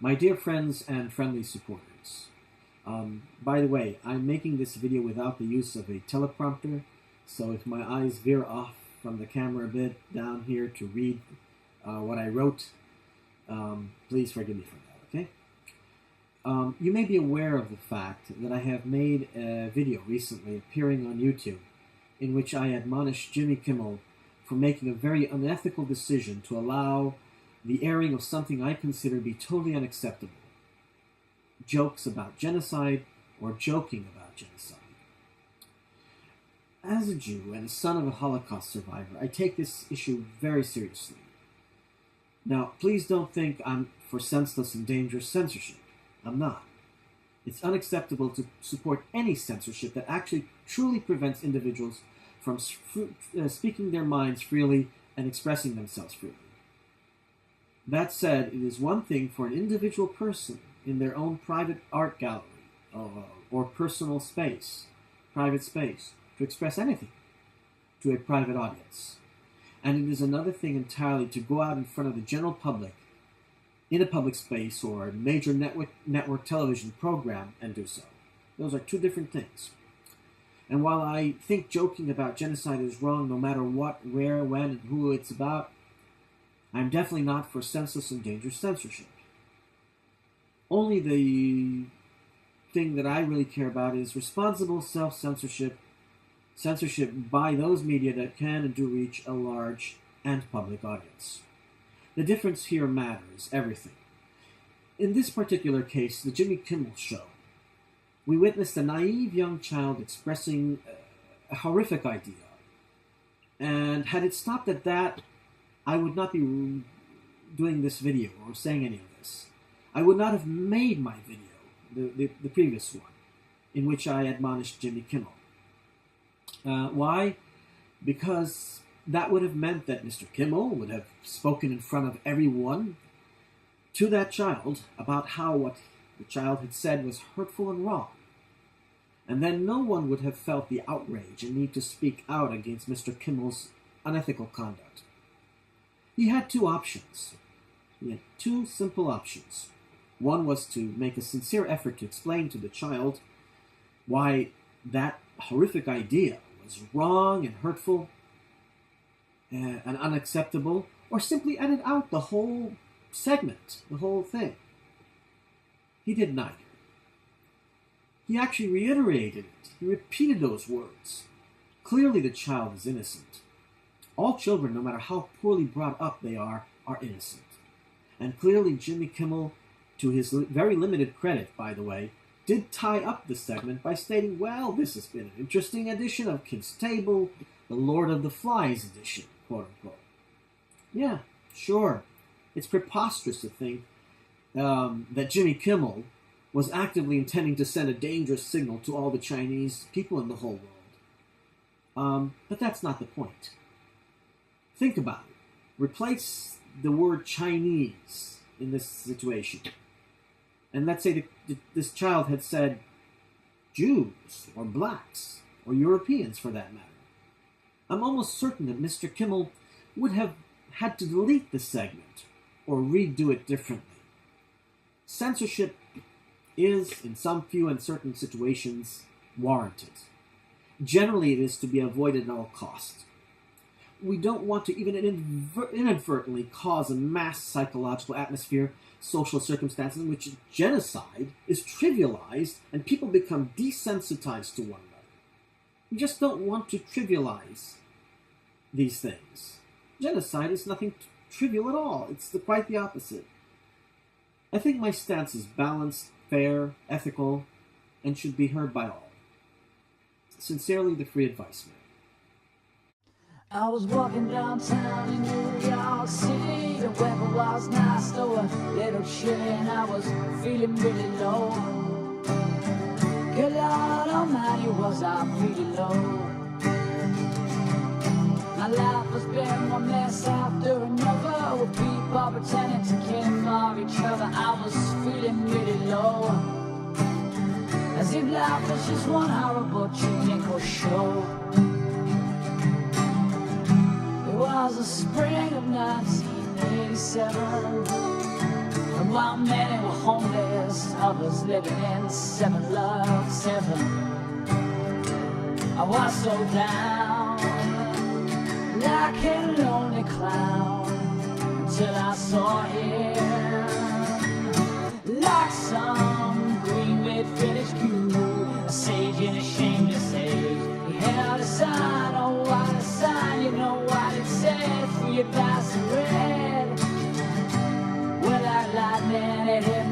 My dear friends and friendly supporters, by the way, I'm making this video without the use of a teleprompter, so if my eyes veer off from the camera a bit down here to read what I wrote, please forgive me for that, okay? You may be aware of the fact that I have made a video recently appearing on YouTube in which I admonished Jimmy Kimmel for making a very unethical decision to allow the airing of something I consider to be totally unacceptable. Jokes about genocide or joking about genocide. As a Jew and a son of a Holocaust survivor, I take this issue very seriously. Now, please don't think I'm for senseless and dangerous censorship. I'm not. It's unacceptable to support any censorship that actually truly prevents individuals from speaking their minds freely and expressing themselves freely. That said, it is one thing for an individual person in their own private art gallery or personal space, private space, to express anything to a private audience. And it is another thing entirely to go out in front of the general public in a public space or a major network television program and do so. Those are two different things. And while I think joking about genocide is wrong no matter what, where, when, and who it's about, I'm definitely not for senseless and dangerous censorship. Only the thing that I really care about is responsible self-censorship, censorship by those media that can and do reach a large and public audience. The difference here matters everything. In this particular case, the Jimmy Kimmel show, we witnessed a naive young child expressing a horrific idea. And had it stopped at that, I would not be doing this video or saying any of this. I would not have made my video, the previous one, in which I admonished Jimmy Kimmel. Why? Because that would have meant that Mr. Kimmel would have spoken in front of everyone to that child about how what the child had said was hurtful and wrong. And then no one would have felt the outrage and need to speak out against Mr. Kimmel's unethical conduct. He had two options. He had two simple options. One was to make a sincere effort to explain to the child why that horrific idea was wrong and hurtful and unacceptable, or simply edit out the whole segment, the whole thing. He did neither. He actually reiterated it. He repeated those words. Clearly the child is innocent. All children, no matter how poorly brought up they are innocent. And clearly Jimmy Kimmel, to his very limited credit, by the way, did tie up the segment by stating, well, this has been an interesting edition of Kids Table, the Lord of the Flies edition, quote-unquote. Yeah, sure. It's preposterous to think that Jimmy Kimmel was actively intending to send a dangerous signal to all the Chinese people in the whole world. But that's not the point. Think about it. Replace the word Chinese in this situation. And let's say this child had said Jews or blacks or Europeans for that matter. I'm almost certain that Mr. Kimmel would have had to delete the segment or redo it differently. Censorship is, in some few and certain situations, warranted. Generally, it is to be avoided at all costs. We don't want to even inadvertently cause a mass psychological atmosphere, social circumstances in which genocide is trivialized and people become desensitized to one another. We just don't want to trivialize these things. Genocide is nothing trivial at all. It's quite the opposite. I think my stance is balanced, fair, ethical, and should be heard by all. Sincerely, the Free Advice Man. I was walking downtown in New York City. The weather was nice, though a little chilly, and I was feeling really low. Good Lord Almighty, was I feeling low. My life has been one mess after another, with people pretending to care for each other. I was feeling really low, as if life was just one horrible Chico show. It was the spring of 1987. And while many were homeless, others living in 7 Lux heaven, I was so down, like a lonely clown, until I saw him, like some green with finished cube, a sage in a shameless age. He held a sign, oh what a sign, you know what it said, free advice in red. Well, like lightning it hit